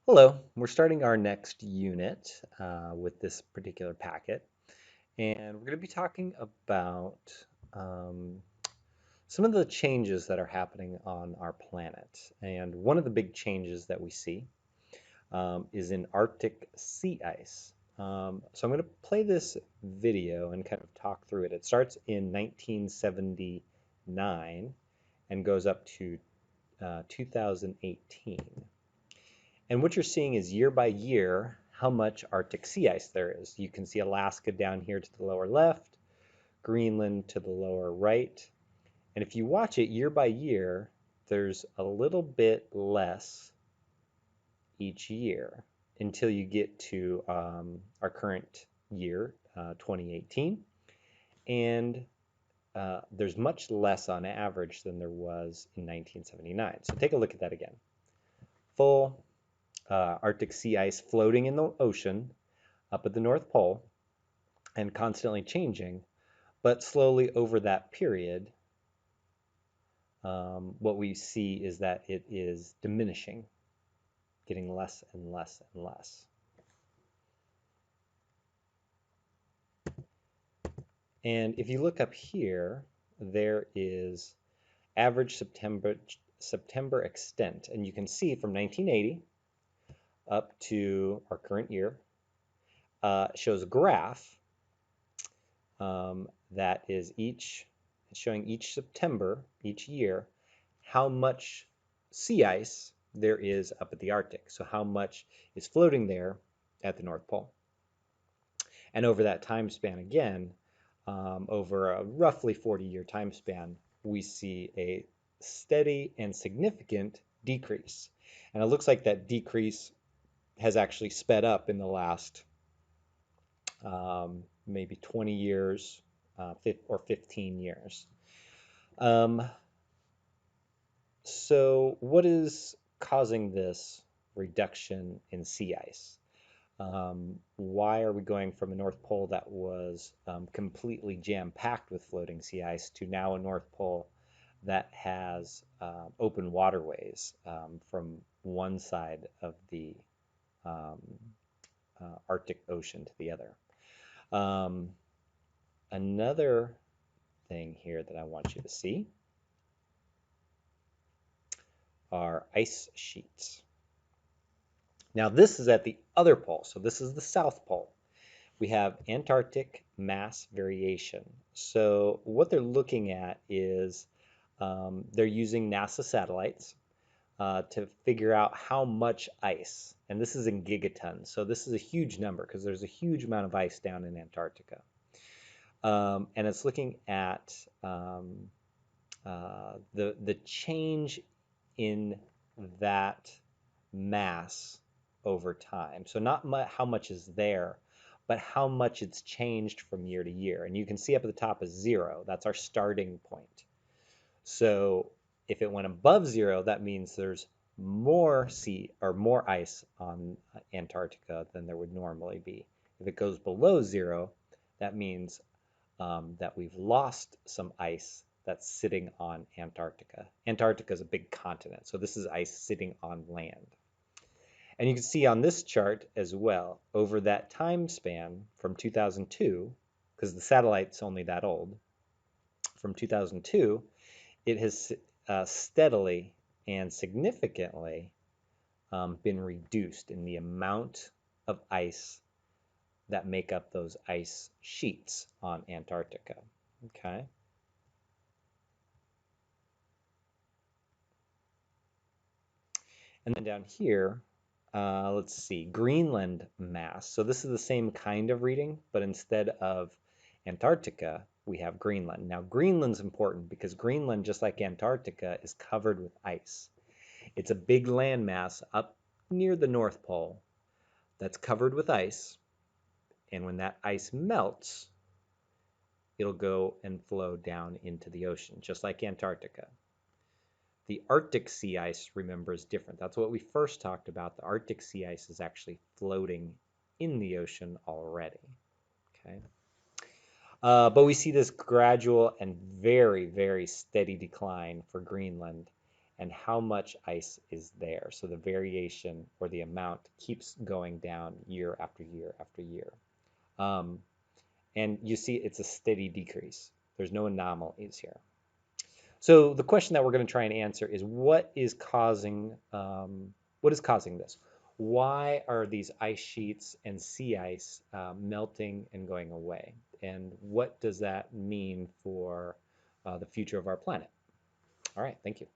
Hello, we're starting our next unit with this particular packet, and we're going to be talking about um, some of the changes that are happening on our planet. And one of the big changes that we see is in Arctic sea ice. So I'm going to play this video and kind of talk through it. It starts in 1979 and goes up to 2018. And what you're seeing is year by year how much Arctic sea ice there is. You can see Alaska down here to the lower left, Greenland to the lower right. And if you watch it year by year, there's a little bit less each year until you get to our current year, 2018. And there's much less on average than there was in 1979. So take a look at that again. Full Arctic sea ice floating in the ocean up at the North Pole and constantly changing, but slowly over that period, what we see is that it is diminishing, getting less and less and less. And if you look up here, there is average September extent, and you can see from 1980 up to our current year, shows a graph that is showing each September, each year, how much sea ice there is up at the Arctic. So how much is floating there at the North Pole. And over that time span again, over a roughly 40-year time span, we see a steady and significant decrease. And it looks like that decrease has actually sped up in the last maybe 20 years or 15 years. So what is causing this reduction in sea ice? Why are we going from a North Pole that was completely jam-packed with floating sea ice to now a North Pole that has open waterways from one side of the um, Arctic Ocean to the other? Um, Another thing here that I want you to see are ice sheets. Now this is at the other pole, so this is the South Pole. We have Antarctic mass variation. So what they're looking at is they're using NASA satellites to figure out how much ice, and this is in gigatons, so this is a huge number because there's a huge amount of ice down in Antarctica. And it's looking at the change in that mass over time. So not how much is there, but how much it's changed from year to year. And you can see up at the top is 0. That's our starting point. So if it went above 0, that means there's more sea or more ice on Antarctica than there would normally be. If it goes below 0, that means that we've lost some ice that's sitting on Antarctica. Antarctica is a big continent, so this is ice sitting on land. And you can see on this chart as well, over that time span from 2002, because the satellite's only that old, from 2002, it has steadily and significantly been reduced in the amount of ice that make up those ice sheets on Antarctica. Okay. And then down here, let's see, Greenland mass. So this is the same kind of reading, but instead of Antarctica, we have Greenland. Now, Greenland's important because Greenland, just like Antarctica, is covered with ice. It's a big landmass up near the North Pole that's covered with ice. And when that ice melts, it'll go and flow down into the ocean, just like Antarctica. The Arctic sea ice, remember, is different. That's what we first talked about. The Arctic sea ice is actually floating in the ocean already. Okay. But we see this gradual and very, very steady decline for Greenland. and how much ice is there. So the variation or the amount keeps going down year after year after year. Um, and you see it's a steady decrease. There's no anomalies here. So the question that we're going to try and answer is what is causing this? Why are these ice sheets and sea ice melting and going away? And what does that mean for the future of our planet? All right, thank you.